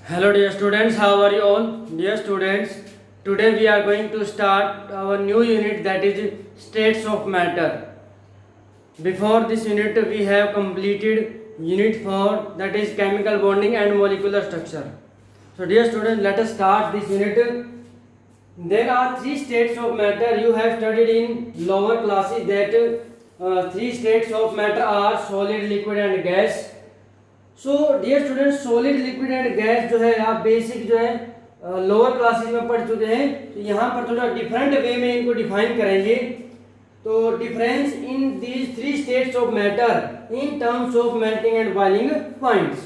Hello dear students, how are you all? Dear students, today we are going to start our new unit, that is states of matter. Before this unit we have completed unit 4, that is chemical bonding and molecular structure. So dear students, let us start this unit. There are three states of matter. You have studied in lower classes that three states of matter are solid, liquid and gas. So dear student, solid, liquid and gas जो है आप basic जो है lower classes में पढ़ चुके हैं. तो यहाँ पर थोड़ा डिफरेंट वे में इनको डिफाइन करेंगे. तो difference in these three states of matter in terms of melting and boiling points.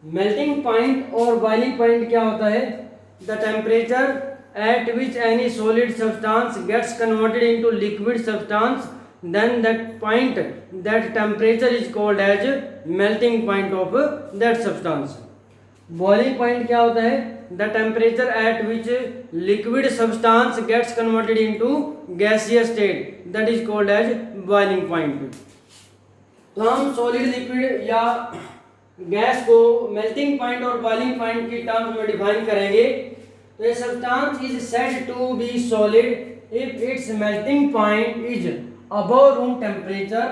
Melting point और बॉइलिंग पॉइंट क्या होता है? The temperature at which any solid substance gets converted into liquid substance, then that point, that temperature is called as melting point of that substance. Boiling point क्या होता है? The temperature at which liquid substance gets converted into gaseous state, that is called as boiling point. तो हम solid, liquid या gas को melting point और boiling point की terms में डिफाइन करेंगे. तो ये substance is said to be solid if its melting point is above room temperature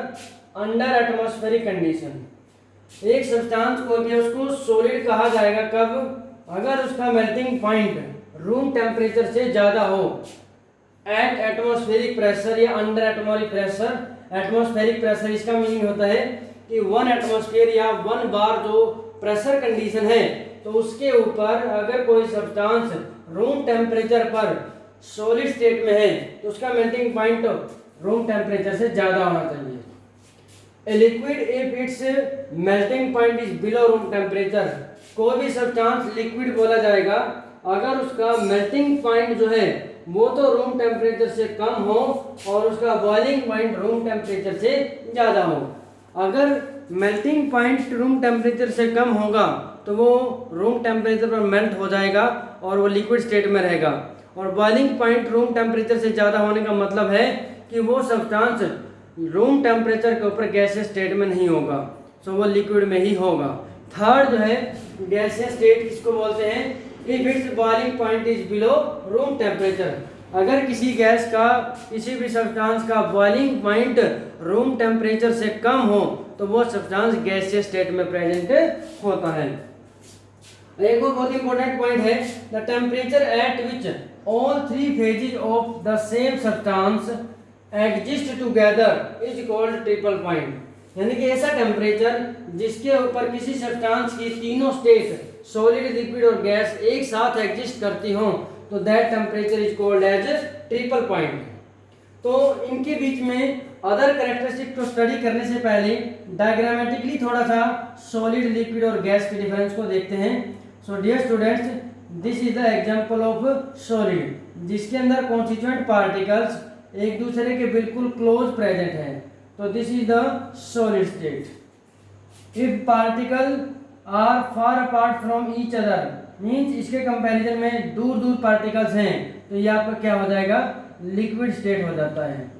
under atmospheric condition. एक सब्सटेंस को भी उसको सॉलिड कहा जाएगा कब? अगर उसका मेल्टिंग पॉइंट रूम टेम्परेचर से ज़्यादा हो, एट एटमॉस्फेरिक प्रेशर या under atmospheric pressure. Atmospheric pressure इसका मीनिंग होता है कि 1 एटमॉस्फेयर या 1 बार जो प्रेशर कंडीशन है, तो उसके ऊपर अगर कोई सब्सटेंस रूम टेम्परेचर पर सॉलिड स्टेट में है तो उसका मेल्टिंग पॉइंट रूम टेम्परेचर से ज़्यादा होना चाहिए. A liquid if it's melting point is below room temperature. कोई भी सब्सटेंस लिक्विड बोला जाएगा अगर उसका मेल्टिंग पॉइंट जो है वो तो रूम टेम्परेचर से कम हो और उसका बॉइलिंग पॉइंट रूम टेम्परेचर से ज़्यादा हो. अगर मेल्टिंग पॉइंट रूम टेम्परेचर से कम होगा तो वो रूम टेम्परेचर पर मेल्ट हो जाएगा और वो लिक्विड स्टेट में रहेगा. और बॉइलिंग पॉइंट रूम टेम्परेचर से ज़्यादा होने का मतलब है कि वो सब्सटेंस रूम टेम्परेचर के ऊपर गैसियस स्टेट में नहीं होगा, सो वो लिक्विड में ही होगा. थर्ड जो है गैसियस स्टेट किसको बोलते हैं? If it's boiling point is below room temperature. अगर किसी गैस का, किसी भी सब्सटेंस का बॉइलिंग पॉइंट रूम टेम्परेचर से कम हो तो वो सब्सटेंस गैसियस स्टेट में प्रेजेंट होता है. एक और बहुत इंपॉर्टेंट पॉइंट है, the temperature at which all three phases of the same substance exist together is called triple point. यानी कि ऐसा टेम्परेचर जिसके ऊपर किसी सब्सटेंस की तीनों स्टेट सॉलिड, लिक्विड और गैस एक साथ एग्जिस्ट करती हो तो that temperature is called as triple point. तो इनके बीच में अदर कैरेक्टरिस्टिक को स्टडी करने से पहले डायग्रामेटिकली थोड़ा सा सॉलिड, लिक्विड और गैस के डिफरेंस को देखते हैं. So dear students, this is the example of solid जिसके अंदर कॉन्स्टिट्यूएंट पार्टिकल्स एक दूसरे के बिल्कुल क्लोज प्रेजेंट है. तो this is the solid state. If particle are far apart from each other, means इसके कंपैरिजन में दूर दूर पार्टिकल्स हैं, तो ये आपका क्या हो जाएगा? लिक्विड स्टेट हो जाता है.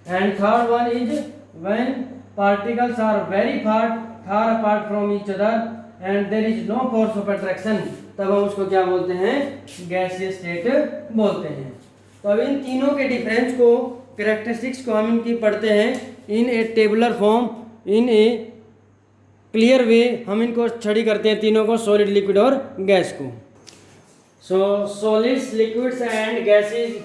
And third one is when particles are very far apart from each other and there is no force of attraction, तब हम उसको क्या बोलते हैं? गैसियस स्टेट बोलते हैं. तो अब इन तीनों के डिफरेंस को, कैरेक्टरिस्टिक्स को हम इनकी पढ़ते हैं इन ए टेबुलर फॉर्म, इन ए क्लियर वे. हम इनको स्टडी करते हैं तीनों को, सॉलिड, लिक्विड और गैस को. So solids, liquids and gases,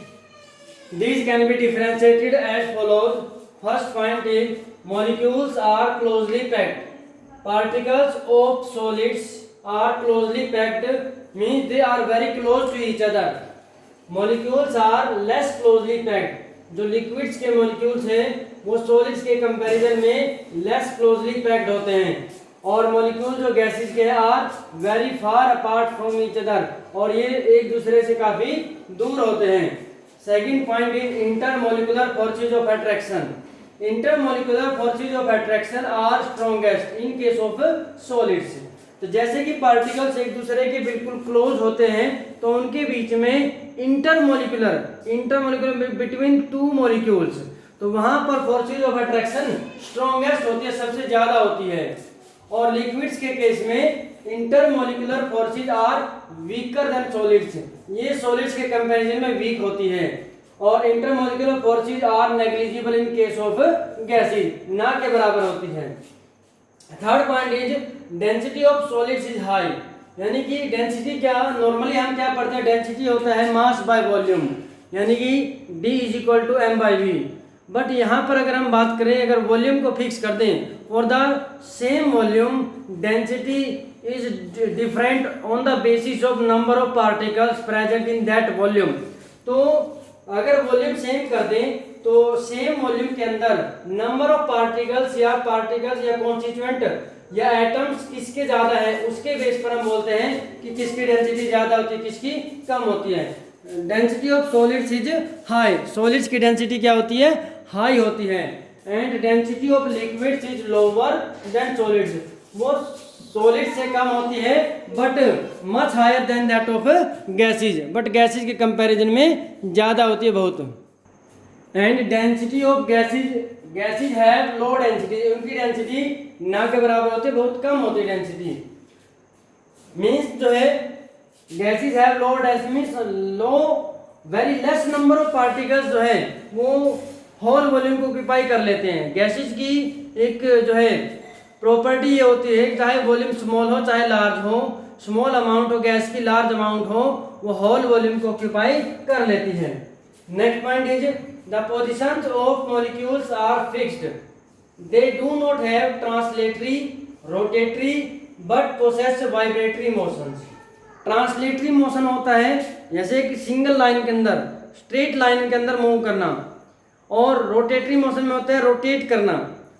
these can be differentiated as follows. First point is molecules are closely packed. Particles of solids are closely packed, means they are very close to each other. Molecules are less closely packed. जो liquids के molecules हैं वो solids के comparison में less closely packed होते हैं, और molecules जो gases के हैं are very far apart from each other, और ये एक दूसरे से काफी दूर होते हैं. Second point is intermolecular forces of attraction. Intermolecular forces of attraction are strongest in case of solids. तो जैसे कि पार्टिकल्स एक दूसरे के बिल्कुल क्लोज होते हैं तो उनके बीच में इंटरमोलिकुलर बिटवीन टू मॉलिक्यूल्स, तो वहां पर फोर्सेज ऑफ अट्रैक्शन स्ट्रॉन्गेस्ट होती है, सबसे ज्यादा होती है. और लिक्विड्स के केस में intermolecular forces are weaker than solids, ये सॉलिड्स के कंपैरिजन में वीक होती है, और intermolecular forces are negligible in case of gases, ना के बराबर होती है। Third point is density of solids is high, यानी कि डेंसिटी क्या, नॉर्मली हम क्या पढ़ते हैं, डेंसिटी होता है मास बाय वॉल्यूम, यानी कि D is equal to M by V. But यहाँ पर अगर हम बात करें, अगर वॉल्यूम को फिक्स कर दें, for the same volume density is different on the basis of number of particles present in that volume. तो अगर वॉल्यूम सेम कर दें तो सेम वॉल्यूम के अंदर नंबर ऑफ पार्टिकल्स या कॉन्स्टिट्यूएंट या एटम्स किसके ज्यादा है, उसके बेस पर हम बोलते हैं कि किसकी डेंसिटी ज्यादा होती है, किसकी कम होती है। Density of solids is high, solids की डेंसिटी क्या होती है, हाई होती है। And density of liquids is lower than solids, वो सॉलिड से कम होती है but much higher than that of gases, but gases के कंपैरिजन में ज़्यादा होती है बहुत। And density of gases have low density, उनकी डेंसिटी ना के बराबर होती है, बहुत कम होती है डेंसिटी। मीन्स जो है gases have low density means low very less number of particles जो है वो होल वॉल्यूम को ऑक्यूपाई कर लेते हैं। गैसेज की एक जो है प्रॉपर्टी ये होती है, चाहे वॉल्यूम स्मॉल हो चाहे लार्ज हो, स्मॉल अमाउंट हो गैस की, लार्ज अमाउंट हो, वो होल वॉल्यूम को ऑक्यूपाई कर लेती है। Next point is the positions of molecules are fixed, they do not have translatory, rotatory but possess vibratory motions. Translatory motion होता है जैसे कि सिंगल लाइन के अंदर, स्ट्रेट लाइन के अंदर मूव करना, और रोटेटरी मोशन में होता है रोटेट करना,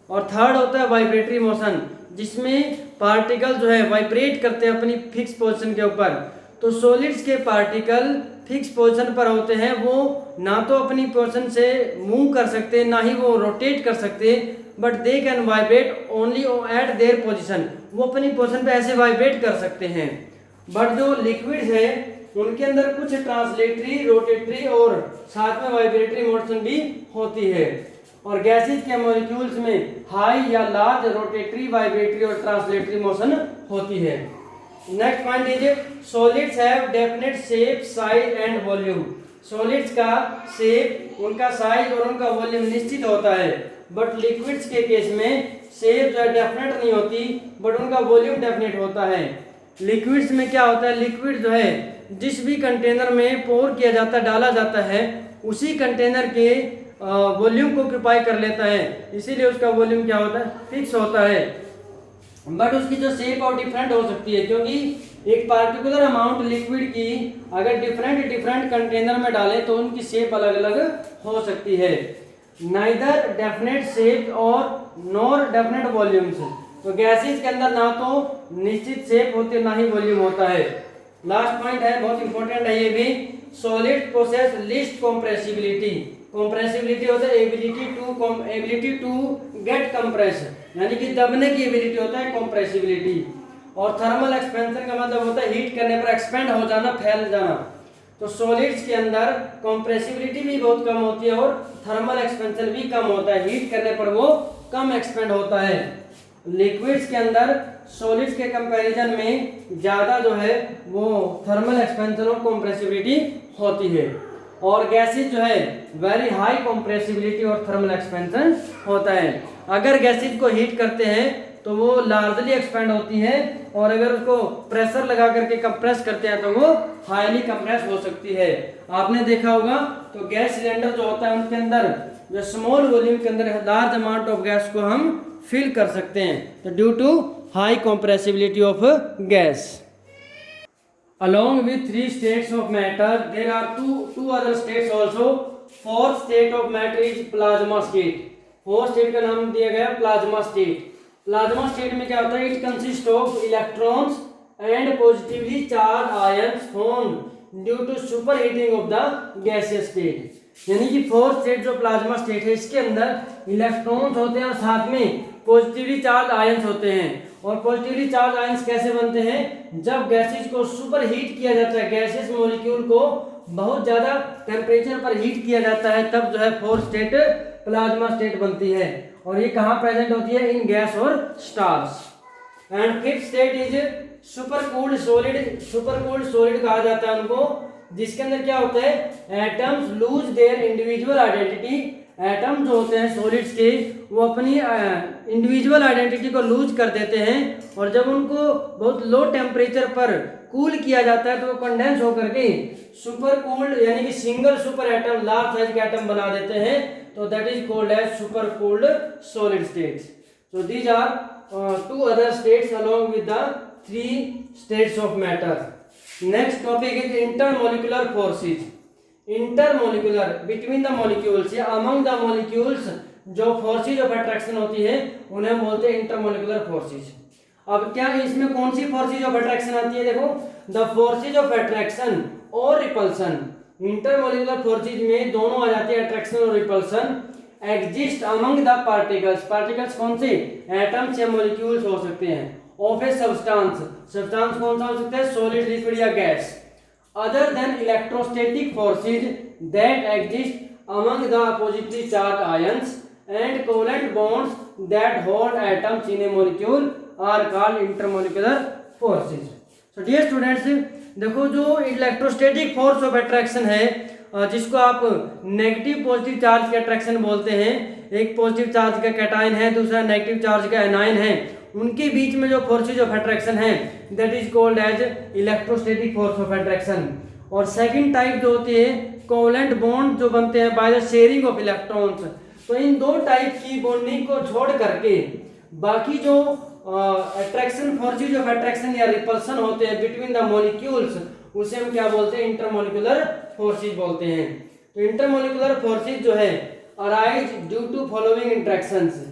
और थर्ड होता है वाइब्रेटरी मोशन जिसमें पार्टिकल जो है वाइब्रेट करते हैं अपनी फिक्स पोजीशन के ऊपर। तो सॉलिड्स के पार्टिकल फिक्स पोजीशन पर होते हैं, वो ना तो अपनी पोजीशन से मूव कर सकते, ना ही वो रोटेट कर सकते, but they can vibrate only eight their position, वो अपनी पोजीशन पे ऐसे वाइब्रेट कर सकते हैं। बट जो लिक्विड्स है उनके अंदर कुछ ट्रांसलेटरी, रोटेटरी और साथ में वाइब्रेटरी मोशन भी होती है, और गैसेज के मॉलिक्यूल्स में हाई या लार्ज रोटेटरी, वाइब्रेटरी और ट्रांसलेटरी मोशन होती है। Next point is solids have definite shape, size and volume. Solids का शेप, उनका साइज और उनका वॉल्यूम निश्चित होता है, बट लिक्विड्स के केस में शेप जो डेफिनेट नहीं होती बट उनका वॉल्यूम डेफिनेट होता है। लिक्विड्स में क्या होता है, लिक्विड जो है जिस भी कंटेनर में पोर किया जाता है, डाला जाता है, उसी कंटेनर के वॉल्यूम को ऑक्यूपाई कर लेता है, इसीलिए उसका वॉल्यूम क्या होता है, फिक्स होता है। बट उसकी जो शेप और डिफरेंट हो सकती है, क्योंकि एक पार्टिकुलर अमाउंट लिक्विड की अगर डिफरेंट कंटेनर में डालें तो उनकी शेप अलग अलग हो सकती है। नाइदर डेफिनेट शेप और नॉर डेफिनेट वॉल्यूम्स, तो गैसेज के अंदर ना तो निश्चित शेप होती है ना ही वॉल्यूम होता है। लास्ट पॉइंट है, बहुत इंपॉर्टेंट है ये भी, solid process list compressibility. Compressibility होता है एबिलिटी टू गेट कंप्रेस, यानी कि दबने की एबिलिटी होता है कॉम्प्रेसिबिलिटी, और थर्मल एक्सपेंशन का मतलब होता है हीट करने पर एक्सपेंड हो जाना, फैल जाना। तो सॉलिड्स के अंदर कॉम्प्रेसिबिलिटी भी बहुत कम होती है और थर्मल एक्सपेंशन भी कम होता है, हीट करने पर वो कम एक्सपेंड होता है। लिक्विड्स के अंदर सॉलिड्स के कंपैरिजन में ज़्यादा जो है वो थर्मल एक्सपेंशन और कॉम्प्रेसिबिलिटी होती है, और गैसेज जो है वेरी हाई कॉम्प्रेसिबिलिटी और थर्मल एक्सपेंशन होता है। अगर गैसेज को हीट करते हैं तो वो लार्जली एक्सपेंड होती है, और अगर उसको प्रेशर लगा करके कंप्रेस करते हैं तो वो हाईली कंप्रेस हो सकती है। आपने देखा होगा तो गैस सिलेंडर जो होता है उनके अंदर जो स्मॉल वॉल्यूम के अंदर लार्ज अमाउंट ऑफ गैस को हम फिल कर सकते हैं, तो due to high compressibility of gas. Along with three states of matter, there are two other states also. Fourth state of matter is plasma state. Fourth state का नाम दिया गया plasma state. Plasma state में क्या होता है? It consists of electrons and positively charged ions formed due to superheating of the gaseous state. यानी कि फोर्थ स्टेट जो प्लाज्मा स्टेट है इसके अंदर इलेक्ट्रॉन्स होते हैं और साथ में पॉजिटिवली चार्ज आयंस होते हैं। और पॉजिटिवली चार्ज आयंस कैसे बनते हैं? जब गैसेज को सुपर हीट किया जाता है, गैसेस मॉलिक्यूल को बहुत ज्यादा टेम्परेचर पर हीट किया जाता है, तब जो है फोर्थ स्टेट प्लाज्मा स्टेट बनती है। और ये कहाँ प्रेजेंट होती है? इन गैस और stars. And fifth state is super cooled solid. Super cooled solid कहा जाता है उनको, जिसके अंदर क्या होता है, atoms lose their individual identity. Atom जो होते हैं सॉलिड्स के, वो अपनी इंडिविजुअल आइडेंटिटी को लूज कर देते हैं, और जब उनको बहुत लो टेम्परेचर पर कूल किया जाता है तो वो कंडेंस होकर के सुपर कूल्ड यानी कि single super atom, large size के एटम बना देते हैं, तो that is called as super cooled solid states. So these are two other states along with the three states of matter. Next topic is intermolecular forces. Intermolecular between the molecules या among the molecules जो forces of attraction होती है उन्हें बोलते हैं intermolecular forces. अब क्या इसमें कौन सी फोर्सेज ऑफ अट्रैक्शन आती है, देखो, द फोर्सेज ऑफ अट्रैक्शन और रिपल्सन। इंटरमोलिकुलर फोर्सेज में दोनों आ जाती है, अट्रैक्शन और repulsion. Exist among the particles. Particles कौन से, एटम्स या मॉलिक्यूल्स हो सकते हैं। Of a substance. सब्सटेंस कौन सा हो सकता है, सॉलिड, लिक्विड या gas. other than electrostatic forces that exist among the oppositely charged ions and covalent bonds that hold atoms in a molecule are called intermolecular forces. So dear students, देखो जो electrostatic force of attraction है, जिसको आप negative positive charge के attraction बोलते हैं, एक positive charge का कैटायन है, दूसरा नेगेटिव चार्ज का एनायन है, उनके बीच में जो फोर्सेज ऑफ अट्रैक्शन है that is called as electrostatic force of attraction. और सेकंड टाइप जो होती है कोवलेंट बॉन्ड जो बनते हैं by the sharing of electrons. तो इन दो टाइप की बॉन्डिंग को छोड़ करके बाकी जो अट्रैक्शन फोर्सेज ऑफ अट्रैक्शन या रिपल्सन होते हैं बिटवीन द मॉलिक्यूल्स, उसे हम क्या बोलते हैं, इंटरमोलिकुलर फोर्सेज बोलते हैं। तो इंटरमोलिकुलर फोर्सेज जो है arise due to following interactions.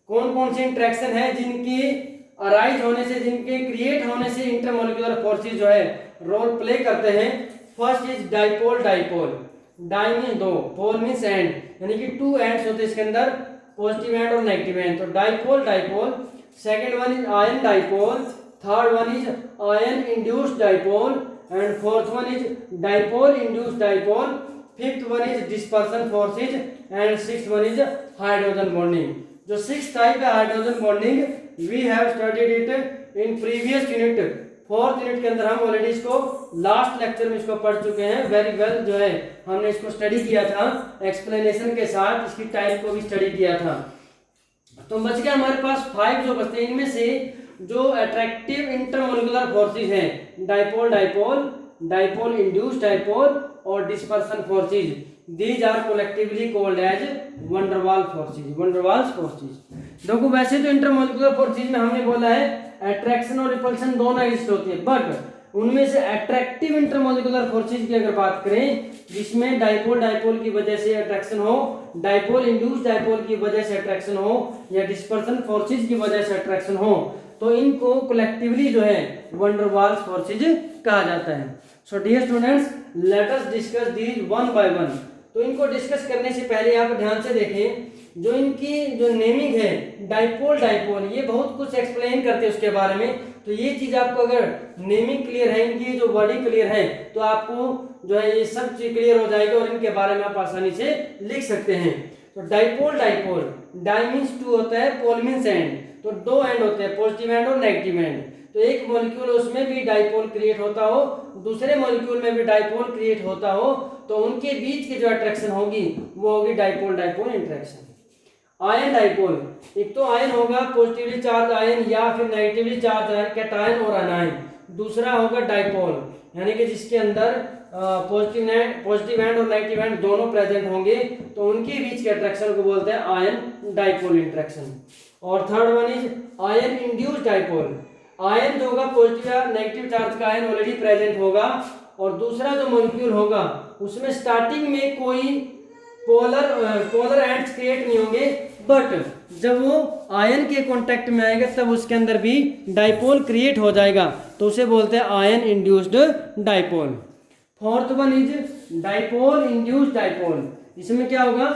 कौन कौन से इंटरेक्शन है जिनके अराइज होने से, जिनके क्रिएट होने से इंटरमोलिकुलर फोर्सेज जो है रोल प्ले करते हैं। First is dipole. Dipole, di mean दो, पोल मीन्स एंड, यानी कि टू एंड्स होते हैं इसके अंदर, पॉजिटिव एंड और नेगेटिव एंड। तो dipole dipole. Second one is ion dipole. Third one is ion induced dipole and fourth one is dipole induced dipole. Fifth one is dispersion forces and sixth one is hydrogen bonding. जो six type है hydrogen bonding, we have studied it in previous unit. Fourth unit के अंदर हम already इसको last lecture में इसको पढ़ चुके हैं। वेरी वेल जो है हमने इसको स्टडी किया था एक्सप्लेनेशन के साथ, इसकी टाइप को भी स्टडी किया था। तो बच गया हमारे पास 5 जो बचते हैं। इनमें से जो अट्रैक्टिव इंटरमोलिकुलर फोर्सेज हैं, dipole dipole, dipole induced dipole और dispersion forces, these are collectively called as van der Waals forces। van der Waals forces। देखो वैसे तो इंटरमोलिकुलर फोर्सेज में हमने बोला है अट्रैक्शन और रिपल्सन दोनों एग्जिस्ट होती है, बट उनमें से अट्रैक्टिव इंटरमोलिकुलर फोर्सेज की अगर बात करें जिसमें डाइपोल डाइपोल की वजह से अट्रैक्शन हो, डाइपोल इंड्यूस्ड डाइपोल की वजह से अट्रैक्शन हो या डिस्पर्सन फोर्सेज की वजह से अट्रैक्शन हो, तो इनको कलेक्टिवली जो है van der Waals फोर्सेज कहा जाता है। So dear students, let us discuss these one by one. तो इनको डिस्कस करने से पहले आप ध्यान से देखें, जो इनकी जो नेमिंग है डाइपोल डाइपोल, ये बहुत कुछ एक्सप्लेन करते हैं उसके बारे में। तो ये चीज आपको अगर नेमिंग क्लियर है, इनकी जो वर्डिंग क्लियर है, तो आपको जो है ये सब चीज क्लियर हो जाएगी और इनके बारे में आप आसानी से लिख सकते हैं। तो dipole dipole, di means two होता है, पोल मीन्स एंड, तो दो एंड होते हैं, पॉजिटिव एंड और नेगेटिव एंड। तो एक मॉलिक्यूल उसमें भी डाइपोल क्रिएट होता हो, दूसरे मॉलिक्यूल में भी डाइपोल क्रिएट होता हो, तो उनके बीच की जो अट्रैक्शन होगी वो होगी dipole dipole interaction. Ion dipole, एक तो आयन होगा पॉजिटिवली चार्ज आयन या फिर नेगेटिवली चार्ज आयन, कैटायन और अनायन। दूसरा होगा डाइपोल, यानी कि जिसके अंदर पॉजिटिव एंड और नेगेटिव एंड दोनों प्रेजेंट होंगे, तो उनके बीच के अट्रैक्शन को बोलते हैं आयन डाइपोल इंटरेक्शन। और third one is ion induced dipole. Ion जो होगा पॉजिटिव या नेगेटिव चार्ज का आयन ऑलरेडी प्रेजेंट होगा, और दूसरा जो मॉलिक्यूल होगा उसमें स्टार्टिंग में कोई पोलर एंड्स क्रिएट नहीं होंगे, बट जब वो आयन के कांटेक्ट में आएगा तब उसके अंदर भी डाइपोल क्रिएट हो जाएगा, तो उसे बोलते हैं ion induced dipole. Fourth one is dipole induced dipole. इसमें क्या होगा,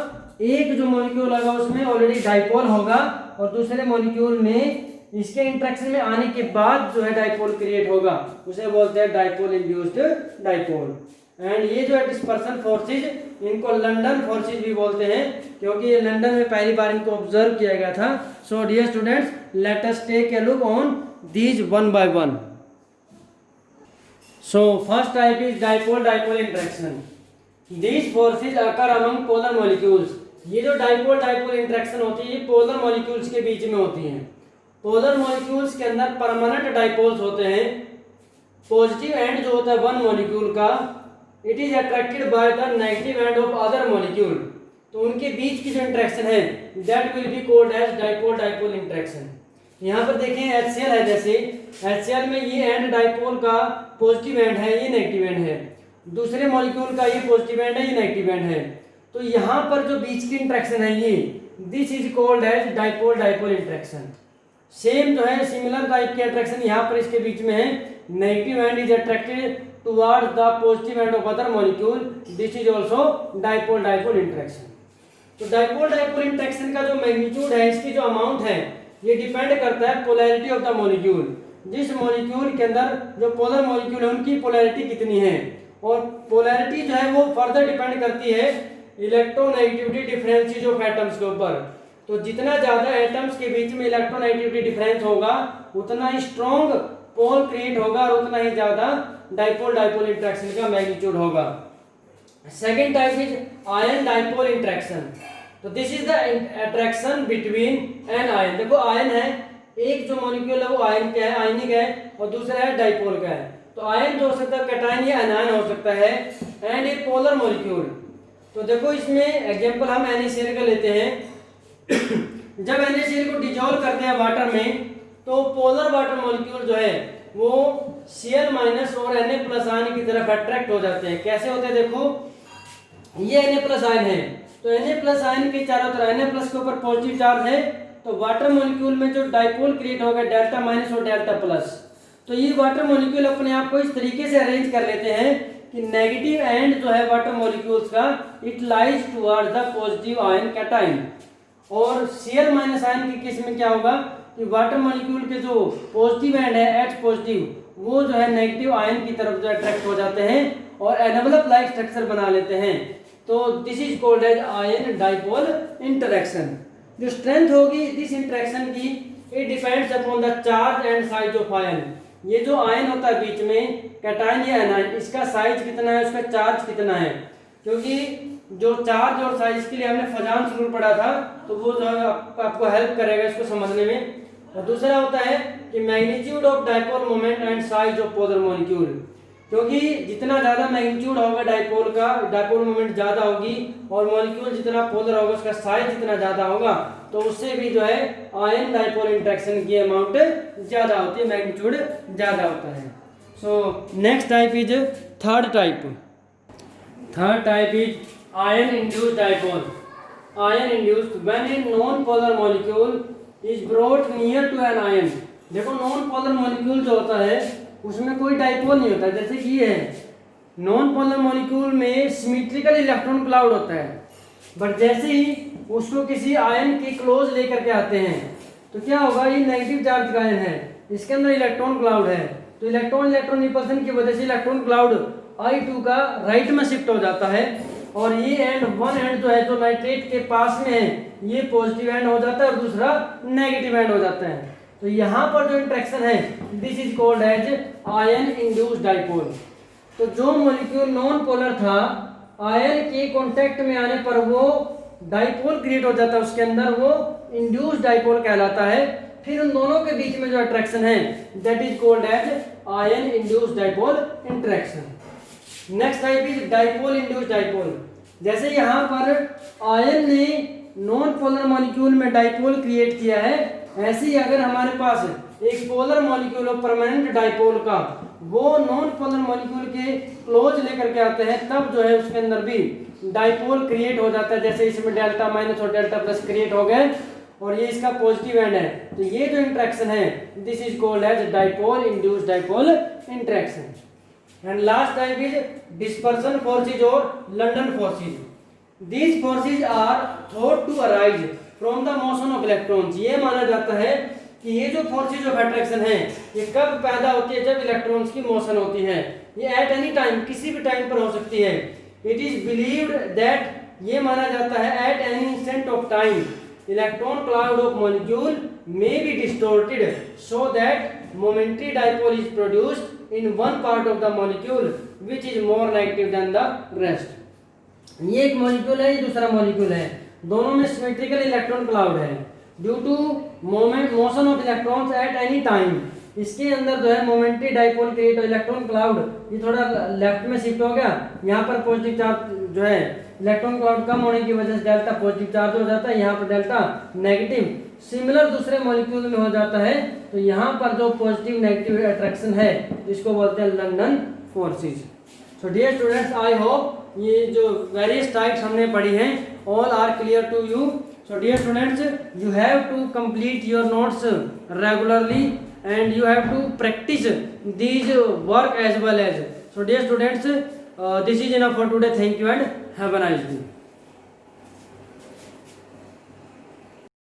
एक जो मॉलिक्यूल होगा उसमें ऑलरेडी डाइपोल होगा और दूसरे मॉलिक्यूल में इसके इंटरेक्शन में आने के बाद जो है डाइपोल क्रिएट होगा, उसे बोलते हैं डाइपोल इंड्यूस्ड डाइपोल। एंड ये जो है डिस्पर्सन फोर्सेज, इनको लंदन फोर्सेज भी बोलते हैं, क्योंकि ये लंदन में पहली बार इनको ऑब्जर्व किया गया था। So dear students, let us take a look on these one by one. So first type is dipole-dipole interaction. These forces occur among polar molecules. ये जो dipole-dipole interaction होती है ये polar molecules के बीच में होती हैं. polar molecules के अंदर permanent dipoles होते हैं. पॉजिटिव एंड जो होता है वन मॉलिक्यूल का, it is attracted by the negative end of other molecule. तो उनके बीच की जो इंटरेक्शन है that will be called as dipole dipole interaction. यहाँ पर देखें HCl है, जैसे HCl में ये एंड डाइपोल का पॉजिटिव एंड है, ये नेगेटिव एंड है. दूसरे मॉलिक्यूल का ये पॉजिटिव एंड है, ये नेगेटिव एंड है. तो यहाँ पर जो बीच की इंटरेक्शन है ये this is called as dipole dipole interaction. Same जो है सिमिलर टाइप की अट्रैक्शन यहाँ पर इसके बीच में है. Negative and is attracted towards the positive and of other molecule. This is also dipole-dipole interaction. तो डाइपोल-डाइपोल इंटरेक्शन का जो मैग्नीट्यूड है, इसकी जो अमाउंट है, ये डिपेंड करता है पोलैरिटी ऑफ द मॉलिक्यूल. जिस मॉलिक्यूल के अंदर जो पोलर मॉलिक्यूल है उनकी पोलैरिटी कितनी है, और पोलैरिटी जो है वो फर्दर डिपेंड करती है इलेक्ट्रोनेगेटिविटी डिफरेंसेस ऑफ एटम्स के ऊपर. तो जितना ज्यादा एटम्स के बीच में इलेक्ट्रोनेगेटिविटी डिफरेंस होगा उतना ही स्ट्रॉन्ग पोल क्रिएट होगा और उतना ही ज्यादा डाइपोल-डाइपोल इंटरेक्शन का मैग्नीट्यूड होगा. Second type is ion dipole interaction. तो this is the attraction between an ion. देखो आयन है, एक जो मॉलिक्यूल है वो आयन का है, आयनिक है, और दूसरा है डाइपोल का है. तो आयन जो हो सकता है कैटायन या एनायन हो सकता है, एंड ए पोलर मॉलिक्यूल. तो देखो इसमें एग्जांपल हम NaCl का लेते हैं. जब NaCl को डिजोल्व करते हैं वाटर में तो पोलर वाटर मॉलिक्यूल जो है वो Cl- और Na+ आयन की तरफ अट्रैक्ट हो जाते हैं. कैसे होते हैं, देखो ये Na+ आयन है, तो Na+ आयन के चारों तरफ Na+ के ऊपर पॉजिटिव चार्ज है, तो वाटर मॉलिक्यूल में जो डाइपोल क्रिएट होगा Δ- और Δ+. तो ये वाटर मॉलिक्यूल अपने आप को इस तरीके से अरेंज कर लेते हैं कि नेगेटिव एंड जो है वाटर मॉलिक्यूल्स का it lies towards the positive ion cation. और Cl- आयन के केस में क्या होगा कि वाटर मॉलिक्यूल के जो पॉजिटिव एंड है H पॉजिटिव, वो जो है नेगेटिव आयन की तरफ जो अट्रैक्ट हो जाते हैं और एनवेलप लाइक स्ट्रक्चर बना लेते हैं. तो this is called as ion dipole interaction. जो स्ट्रेंथ होगी दिस इंटरेक्शन की, it depends upon the charge and size of ion. ये जो आयन होता है बीच में कैटायन या एनायन, इसका साइज कितना है, उसका चार्ज कितना है. क्योंकि जो चार्ज और साइज के लिए हमने फजांस रूल पढ़ा था, तो वो जो है आपको हेल्प करेगा इसको समझने में. और दूसरा होता है कि magnitude of dipole moment and size of polar molecule. क्योंकि जितना ज्यादा मैग्नीट्यूड होगा डाइपोल का, डाइपोल मोमेंट ज्यादा होगी, और मॉलिक्यूल जितना पोलर होगा उसका साइज जितना ज्यादा होगा, तो उससे भी जो है आयन डाइपोल इंटरेक्शन की अमाउंट ज्यादा होती है, मैग्नीट्यूड ज्यादा होता है. So next type is third type. Third type is ion induced dipole. Ion induced when a non polar molecule is brought near to an ion. देखो नॉन पोलर मॉलिक्यूल जो होता है उसमें कोई डाइपोल नहीं होता. जैसे कि ये है, नॉन पोलर मॉलिक्यूल में सिमेट्रिकल इलेक्ट्रॉन क्लाउड होता है, बट जैसे ही उसको किसी आयन के क्लोज लेकर के आते हैं तो क्या होगा, ये नेगेटिव चार्ज का आयन है, इसके अंदर इलेक्ट्रॉन क्लाउड है, तो इलेक्ट्रॉन इलेक्ट्रॉन रिपल्सन की वजह से इलेक्ट्रॉन क्लाउड I2 का राइट में शिफ्ट हो जाता है, और ये एंड वन एंड जो है जो नाइट्रेट के पास में है ये पॉजिटिव एंड हो जाता है और दूसरा नेगेटिव एंड हो जाता है. तो यहाँ पर जो इंटरेक्शन है this is called as ion induced dipole. तो जो मॉलिक्यूल नॉन पोलर था, आयन के कांटेक्ट में आने पर वो डाइपोल क्रिएट हो जाता है उसके अंदर, वो इंड्यूस्ड डाइपोल कहलाता है. फिर उन दोनों के बीच में जो अट्रैक्शन है that is called as ion induced dipole interaction. Next type is dipole induced dipole. जैसे यहाँ पर आयन ने नॉन पोलर मॉलिक्यूल में डाइपोल क्रिएट किया है, ऐसे ही अगर हमारे पास एक पोलर मॉलिक्यूल हो परमानेंट डाइपोल का, वो नॉन पोलर मॉलिक्यूल के क्लोज लेकर के आते हैं, तब जो है उसके अंदर भी डाइपोल क्रिएट हो जाता है. जैसे इसमें Δ- और Δ+ क्रिएट हो गए और ये इसका पॉजिटिव एंड है, तो ये जो इंटरेक्शन है this is called as dipole induced dipole interaction. And last type is dispersion forces और London forces. These forces are thought to arise from the motion of electrons. ये माना जाता है कि ये जो फोर्सेज ऑफ अट्रैक्शन है ये कब पैदा होती है, जब इलेक्ट्रॉन्स की मोशन होती है. ये एट एनी टाइम, किसी भी टाइम पर हो सकती है. इट इज बिलीव्ड दैट, ये माना जाता है at any instant of time electron cloud of molecule may be distorted so that momentary dipole is produced in one part of the molecule which is more negative than the rest. ये एक molecule है, ये दूसरा molecule है, दोनों में symmetrical electron cloud है due to motion of electrons at any time. इसके अंदर जो है momentary dipole create electron cloud, ये थोड़ा लेफ्ट में शिफ्ट हो गया, यहाँ पर पॉजिटिव चार्ज जो है इलेक्ट्रॉन क्लाउड कम होने की वजह से डेल्टा पॉजिटिव चार्ज हो जाता है, यहाँ पर डेल्टा नेगेटिव. सिमिलर दूसरे मॉलिक्यूल में हो जाता है, तो यहाँ पर जो पॉजिटिव नेगेटिव अट्रैक्शन है इसको बोलते हैं London forces. So dear students, I hope ये जो वेरियस टाइप्स हमने पढ़ी हैं all are clear to you. So dear students, you have to complete your notes regularly and you have to practice these work as well as. So dear students, this is enough for today. Thank you and have a nice day.